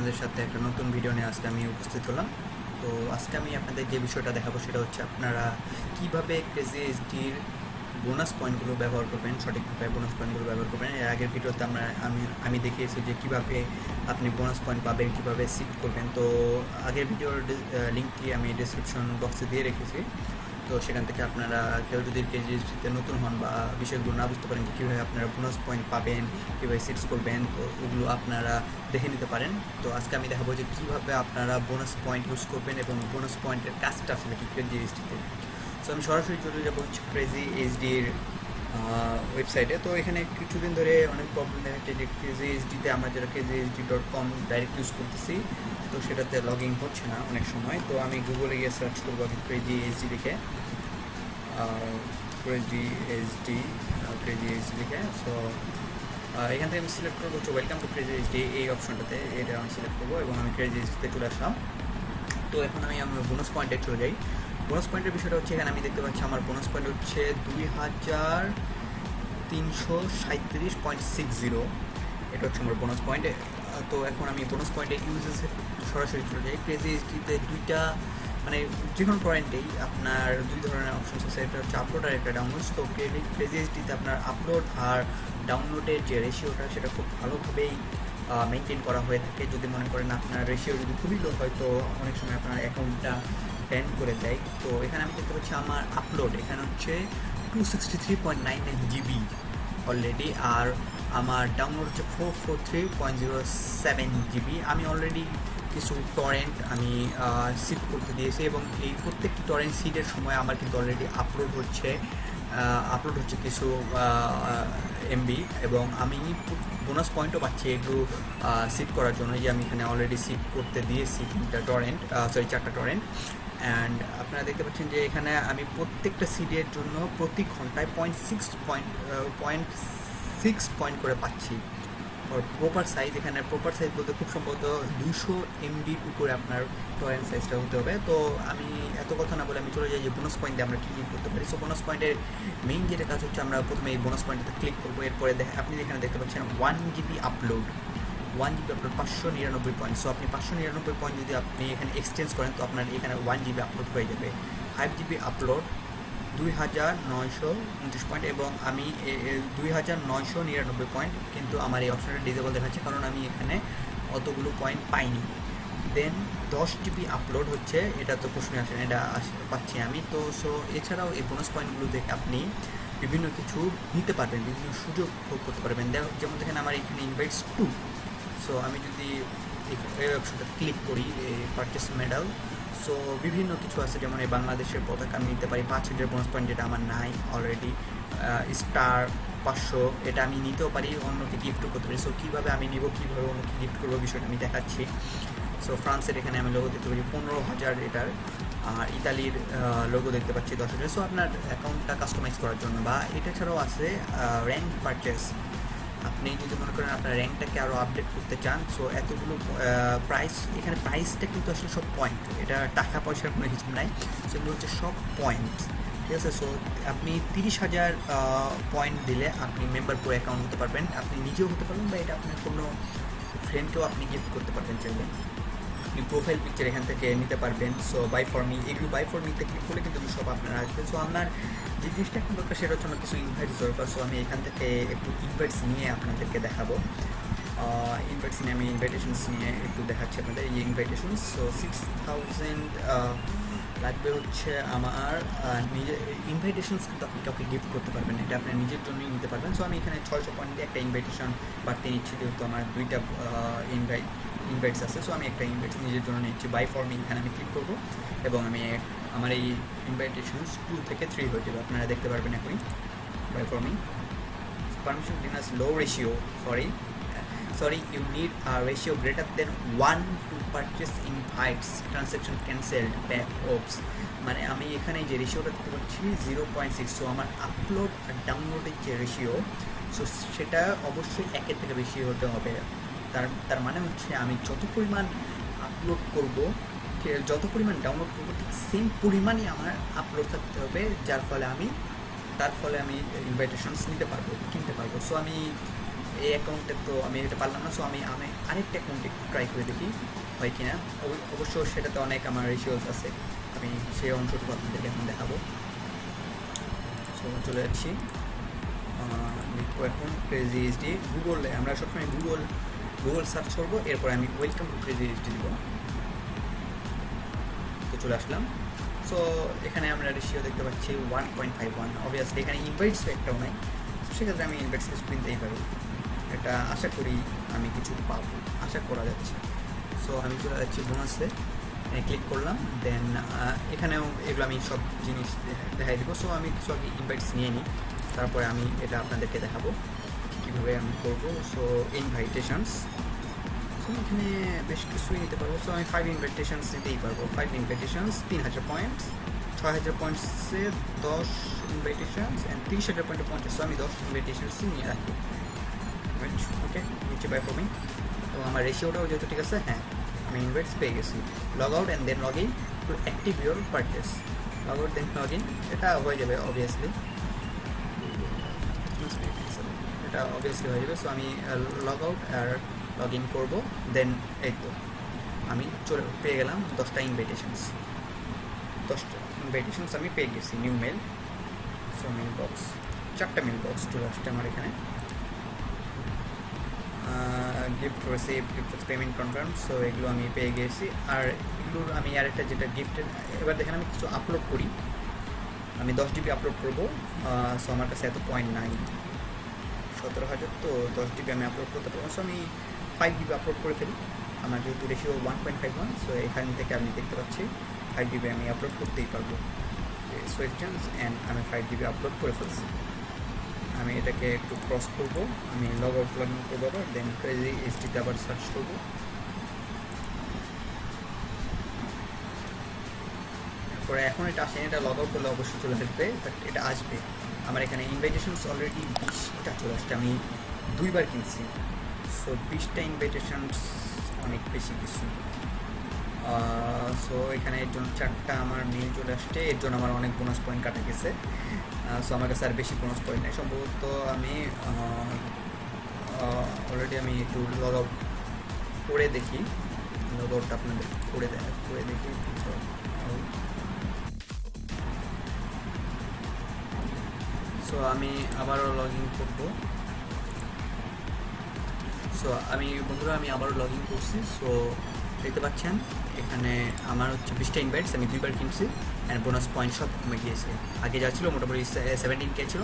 আপনাদের সাথে একটা নতুন ভিডিও নিয়ে আজকে আমি উপস্থিত হলাম। তো আজকে আমি আপনাদের যে বিষয়টা দেখাবো সেটা হচ্ছে আপনারা কীভাবে CrazyHDর বোনাস পয়েন্টগুলো ব্যবহার করবেন, সঠিকভাবে বোনাস পয়েন্টগুলো ব্যবহার করবেন। এর আগের ভিডিওতে আমি দেখিয়েছি যে কীভাবে আপনি বোনাস পয়েন্ট পাবেন, কীভাবে শিফট করবেন। তো আগের ভিডিওর লিঙ্কটি আমি ডিসক্রিপশন বক্সে দিয়ে রেখেছি। তো সেখান থেকে আপনারা কেউ যদি CrazyHDতে নতুন হন বা বিষয়গুলো না বুঝতে পারেন যে কীভাবে আপনারা বোনাস পয়েন্ট পাবেন, কীভাবে সিটস করবেন, তো ওগুলো আপনারা দেখে নিতে পারেন। তো আজকে আমি দেখাবো যে কীভাবে আপনারা বোনাস পয়েন্ট ইউজ করবেন এবং বোনাস পয়েন্টের কাজটা আসলে কি CrazyHDতে। তো আমি সরাসরি চলে যাবো হচ্ছে CrazyHDর ওয়েবসাইটে। তো এখানে কিছুদিন ধরে অনেক প্রবলেম দেখাচ্ছে যে CrazyHDতে আমরা যেটা CrazyHD.com ডাইরেক্ট ইউজ করতেছি, তো সেটাতে লগ ইন হচ্ছে না অনেক সময়। তো আমি গুগলে গিয়ে সার্চ করবো CrazyHD লিখে, CrazyHD লিখে। সো এখান থেকে আমি সিলেক্ট করবো হচ্ছে ওয়েলকাম টু CrazyHD, এই অপশনটাতে এটা আমি সিলেক্ট করবো এবং আমি CrazyHDতে চলে আসলাম। তো এখন আমি আমার বোনাস পয়েন্টে চলে যাই। বোনাস পয়েন্টের বিষয়টা হচ্ছে এখানে আমি দেখতে পাচ্ছি আমার বোনাস পয়েন্ট হচ্ছে 2337.60। এটা হচ্ছে আমার বোনাস পয়েন্ট। তো এখন আমি বোনাস পয়েন্টের ইউজেসে সরাসরি চলে যাই। CrazyHDতে দুইটা মানে যে কোনো টরেন্টেই আপনার দুই ধরনের অপশনস আছে, একটা হচ্ছে আপলোড আর একটা ডাউনলোড। তো CrazyHDতে আপনার আপলোড আর ডাউনলোডের যে রেশিওটা সেটা খুব ভালোভাবেই মেনটেন করা হয়ে থাকে। যদি মনে করেন আপনার রেশিও যদি খুবই লো হয় তো অনেক সময় আপনার অ্যাকাউন্টটা ব্যান করে দেয়। তো এখানে আমি দেখতে পাচ্ছি আমার আপলোড এখানে হচ্ছে 263.99 GB অলরেডি, আর আমার ডাউনলোড হচ্ছে 443.07 GB। আমি অলরেডি কিছু টরেন্ট আমি সিড করতে দিয়েছি এবং এই প্রত্যেকটি টরেন্ট সিডের সময় আমার কিন্তু অলরেডি আপলোড হচ্ছে কিছু এমবি, এবং আমি বোনাস পয়েন্টও পাচ্ছি একটু সিড করার জন্য, যে আমি এখানে অলরেডি সিড করতে দিয়েছি চারটা টরেন্ট। অ্যান্ড আপনারা দেখতে পাচ্ছেন যে এখানে আমি প্রত্যেকটা সিডের জন্য প্রতি ঘন্টায় 0.6 পয়েন্ট করে পাচ্ছি। প্রপার সাইজ, এখানে প্রপার সাইজ বলতে খুব সম্ভবত 200 MBর উপরে আপনার টরেন্ট সাইজটা হতে হবে। তো আমি এত কথা না বলে আমি চলে যাই যে বোনাস পয়েন্টে আমরা কী কী করতে পারি। সো বোনাস পয়েন্টের মেইন যেটা কাজ হচ্ছে আমরা প্রথমে এই বোনাস পয়েন্টটাতে ক্লিক করবো। এরপরে আপনি এখানে দেখতে পাচ্ছেন 1 GB আপলোড, 599 পয়েন্ট। সো আপনি 599 পয়েন্ট যদি আপনি এখানে এক্সচেঞ্জ করেন তো আপনার এখানে 1 GB আপলোড হয়ে যাবে। 5 GB আপলোড 2929 পয়েন্ট, এবং আমি 2999 পয়েন্ট, কিন্তু আমার এই অপশনটা ডিসেবল দেখাচ্ছে কারণ আমি এখানে অতগুলো পয়েন্ট পাইনি। দেন 10 GB আপলোড হচ্ছে, এটা তো প্রশ্নই আসে না, এটা পাচ্ছি আমি। তো সো এছাড়াও এই বোনাস পয়েন্টগুলো দেখে আপনি বিভিন্ন কিছু নিতে পারবেন, বিভিন্ন সুযোগ ভোগ করতে পারবেন। যেমন দেখেন আমার এখানে ইনভাইটস 2। সো আমি যদি এই অপশনটা ক্লিক করি, পারচেস মেডাল, সো বিভিন্ন কিছু আছে, যেমন এই বাংলাদেশের পতাকা আমি নিতে পারি 500 বোনাস পয়েন্ট, যেটা আমার নাই অলরেডি। স্টার 500, এটা আমি নিতেও পারি, অন্যকে গিফটও করতে পারি। সো কীভাবে আমি নিব, কীভাবে অন্যকে গিফট করবো বিষয়টা আমি দেখাচ্ছি। সো ফ্রান্সের এখানে আমি লোগো দেখতে পাচ্ছি 15,000 এটার, আর ইতালির লোগো দেখতে পাচ্ছি 10,000। সো আপনার অ্যাকাউন্টটা কাস্টমাইজ করার জন্য, বা এটা ছাড়াও আছে র্যাঙ্ক পারচেস। আপনি যদি মনে করেন আপনার র্যাঙ্কটাকে আরও আপডেট করতে চান, সো এতগুলো প্রাইস, এখানে প্রাইসটা কিন্তু আসলে সব পয়েন্ট, এটা টাকা পয়সার কোনো হিসাব নাই, সেগুলো হচ্ছে সব পয়েন্ট, ঠিক আছে। সো আপনি 30,000 পয়েন্ট দিলে আপনি মেম্বার পুরো অ্যাকাউন্ট হতে পারবেন, আপনি নিজেও হতে পারবেন, বা এটা আপনার কোনো ফ্রেন্ডকেও আপনি গিফট করতে পারবেন চাইলে। আপনি প্রোফাইল পিকচার এখান থেকে নিতে পারবেন। সো বাই ফর মি, এগুলো বাই ফর মিতে ক্লিক করলে কিন্তু সব আপনারা আসবে। সো আমার যে জিনিসটা এখন দরকার সেটা হচ্ছে আমার কিছু ইনভাইটস দরকার। সো আমি এখান থেকে একটু ইনভাইটস নিয়ে আপনাদেরকে দেখাবো। ইনভাইটস নিয়ে আমি ইনভাইটেশনস নিয়ে একটু দেখাচ্ছি আপনাদের। এই ইনভাইটেশনস, সো 6000 লাগবে হচ্ছে আমার নিজের ইনভাইটেশনস, কিন্তু আপনি কাউকে গিফট করতে পারবেন, এটা আপনার নিজের জন্যই নিতে পারবেন। সো আমি এখানে 600 পয়েন্ট দিয়ে একটা ইনভাইটেশন বাড়তে নিচ্ছি, যেহেতু আমার দুইটা ইনভাইটস আছে। সো আমি একটা ইনভাইটস নিজের জন্য নিচ্ছি, বাই ফর মি, এখানে আমি ক্লিক করবো এবং আমি আমার এই ইনভাইটেশনস 2 থেকে 3 হয়ে যাবে, আপনারা দেখতে পারবেন এখনই। Buy for me, permission diners low ratio, sorry, you need a ratio greater than 1 to purchase invites, transaction cancelled, back ops। মানে আমি এখানে যে রেশিওটা দেখতে পাচ্ছি 0.6। সো আমার আপলোড আর ডাউনলোডের যে রেশিও, সো সেটা অবশ্যই 1-এর থেকে বেশি হতে হবে। তার মানে হচ্ছে আমি যত পরিমাণ আপলোড করব, যত পরিমাণ ডাউনলোড করবো, ঠিক সেম পরিমাণই আমার আপলোড থাকতে হবে, তার ফলে আমি ইনভাইটেশনস নিতে পারবো, কিনতে পারবো। সো আমি এই অ্যাকাউন্টে তো আমি এটা পারলাম না, সো আমি আরেকটা অ্যাকাউন্টে ট্রাই করে দেখি হয় কি না। অবশ্য সেটাতে অনেক আমার রেশিওস আছে, আমি সেই অংশটুকু আপনাদেরকে এখন দেখাবো। সো চলে যাচ্ছি, লিখবো এখন CrazyHD। গুগলে আমরা সবসময় গুগল সার্চ করবো, এরপরে আমি ওয়েলকাম টু CrazyHD দিব। তো চলে আসলাম। সো এখানে আমরা রেশিও দেখতে পাচ্ছি 1.51। অবভিয়াসলি এখানে ইনভাইটস একটাও নাই, সেক্ষেত্রে আমি ইনভাইটস কিছু কিনতেই পারি, এটা আশা করি আমি কিছু পাবো, আশা করা যাচ্ছে। সো আমি চলে যাচ্ছি বোনাসে, ক্লিক করলাম। দেন এখানেও এগুলো আমি সব জিনিস দেখাই দেবো। সো আমি কিছু আগে ইনভাইটস নিয়ে নিই, তারপরে আমি এটা আপনাদেরকে দেখাবো কীভাবে আমি করবো। সো ইনভাইটেশনস, সো এখানে বেশ কিছুই নিতে পারবো। সো আমি 5 ইনভাইটেশনস নিতেই পারবো। 5 ইনভাইটেশনস 3000 পয়েন্টস, 6000 পয়েন্টসে 10 ইনভাইটেশনস অ্যান্ড 30,000 পয়েন্টে 50। সো আমি 10 ইনভাইটেশনসই নিয়ে রাখি। ওকে, নিচে বাই ফর মি। তো আমার রেশিওটাও যেহেতু ঠিক আছে, হ্যাঁ আমি ইনভাইটস পেয়ে গেছি। Log out and then log in to active your purchase. Log out then log in, এটা হয়ে যাবে অবভিয়াসলি, এটা অবভিয়াসলি হয়ে যাবে। সো আমি লগ আউট আর লগ ইন করবো। দেন এই তো আমি পেয়ে গেলাম 10টা ইনভাইটেশনস। 10টা ইনভাইটেশনস আমি পেয়ে গেছি। New mail, so mail box, 4টা মেল বক্স চলে আসছে আমার এখানে। Gift receive, gift payment confirm, so এগুলো আমি পেয়ে গেছি। আর এগুলোর আমি আরেকটা যেটা গিফটের, এবার দেখেন আমি কিছু আপলোড করি, আমি 10 GB আপলোড করবো। সো আমার কাছে এত পয়েন্ট নাই, 17,000, তো 10 GB আমি আপলোড করতে পারবো। সো আমি 5 GB আপলোড করে ফেলি, আমার যেহেতু রেশিও 1.51। সো এখান থেকে আমি দেখতে পাচ্ছি 5 GB আমি আপলোড করতেই পারবো। সো এক্সচেঞ্জ অ্যান্ড আমি 5 GB আপলোড করে ফেলছি। আমি এটাকে একটু ক্রস করবো, আমি লগ আউট লগ ইন করবো আবার। দেন CrazyHDতে আবার সার্চ করবো। এরপরে এখন এটা আসেনি, এটা লগ আউট করলে অবশ্যই চলে আসবে, বাট এটা আসবে। আমার এখানে ইনভাইটেশনস অলরেডি 20টা চলে আসছে, আমি 2বার কিনছি। সো 20টা ইনভাইটেশনস অনেক বেশি কিছু। সো এখানে এর জন্য 4টা আমার মেল চলে আসছে, এর জন্য আমার অনেক বোনাস পয়েন্ট কাটা গেছে। সো আমার কাছে আর বেশি বোনাস পয়েন্ট নেই, সম্ভবত আমি অলরেডি আমি একটু লগ আউট করে দেখি, লগ আউটটা আপনাদের করে দেখি। সো আমি আবারও লগ ইন করবো। সো বন্ধুরা আমি আবারও লগ ইন করছি। সো দেখতে পাচ্ছেন এখানে আমার হচ্ছে 20টা ইনভাইটস, আমি 2বার কিনছি অ্যান্ড বোনাস পয়েন্ট সব কমে গিয়েছে। আগে যা ছিল মোটামুটি 17K ছিল,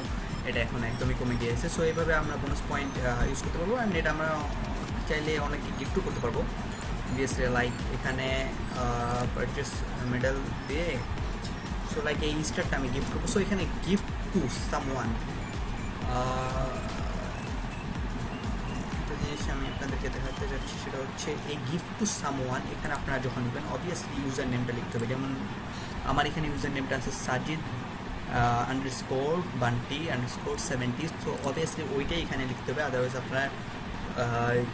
এটা এখন একদমই কমে গিয়েছে। সো এইভাবে আমরা বোনাস পয়েন্ট ইউজ করতে পারবো অ্যান্ড এটা আমরা চাইলে অনেকে গিফটও করতে পারবো। অবভিয়াসলি লাইক এখানে পারচেস মেডেল দিয়ে, সো লাইক এই স্টারটা আমি গিফট করবো। সো এখানে গিফট টু সামওয়ান, জিনিস আমি আপনাদেরকে দেখাতে যাচ্ছি, সেটা হচ্ছে এই গিফট টু সামওয়ান। এখানে আপনারা যখন নেবেন অবভিয়াসলি ইউজার নেমটা লিখতে হবে। যেমন আমার এখানে ইউজার নেমটা আছে সাজিদ _Bunty_70। তো অবভিয়াসলি ওইটাই এখানে লিখতে হবে, আদারওয়াইজ আপনার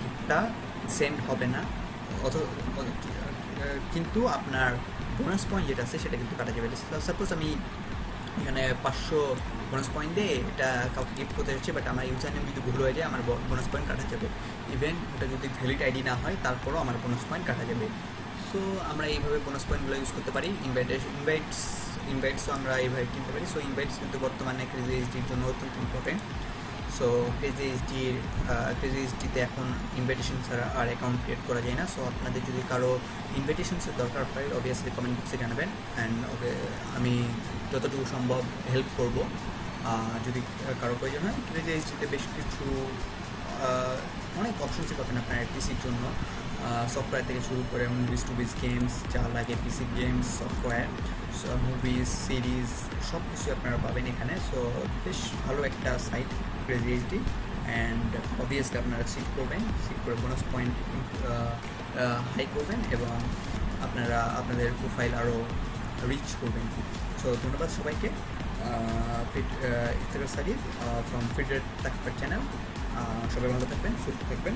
গিফটটা সেন্ড হবে না। কিন্তু আপনার বোনাস পয়েন্ট যেটা আছে সেটা কিন্তু কাটা যাবে। সাপোজ আমি এখানে 500 বোনাস পয়েন্ট দিয়ে এটা কাউকে গিফট করতে যাচ্ছি, বাট আমার ইউজার নেম যদি ভুল হয়ে যায় আমার বোনাস পয়েন্ট কাটা যাবে। ইভেন ওটা যদি ভ্যালিড আইডি না হয় তারপরও আমার বোনাস পয়েন্ট কাটা যাবে। সো আমরা এইভাবে বোনাস পয়েন্টগুলো ইউজ করতে পারি। ইনভাইটসও আমরা এইভাবে কিনতে পারি। সো ইনভাইটস কিন্তু বর্তমানে CrazyHDর জন্য অত্যন্ত ইম্পর্টেন্ট। সো CrazyHDতে এখন ইনভাইটেশন ছাড়া আর অ্যাকাউন্ট ক্রিয়েট করা যায় না। সো আপনাদের যদি কারো ইনভাইটেশনসের দরকার হয় অবভিয়াসলি কমেন্ট বক্সে জানাবেন অ্যান্ড আমি যতটুকু সম্ভব হেল্প করব। যদি কারো প্রয়োজন হয়, CrazyHDতে বেশ কিছু অনেক অপশনসই পাবেন আপনার পিসির জন্য, সফটওয়্যার থেকে শুরু করে মুভিজ টুভিজ গেমস যা লাগে, পিসি গেমস, সফটওয়্যার, মুভিজ, সিরিজ সব কিছু আপনারা পাবেন এখানে। সো বেশ ভালো একটা সাইট CrazyHD অ্যান্ড অবভিয়াসলি আপনারা সিট করে বোনাস পয়েন্ট হাই করবেন এবং আপনারা আপনাদের প্রোফাইল আরও রিচ করবেন। সো ধন্যবাদ সবাইকে। ইফতেখার সাজিদ ফ্রম ফিডরেট তাকফার চ্যানেল। সবাই ভালো থাকবেন, সুস্থ থাকবেন।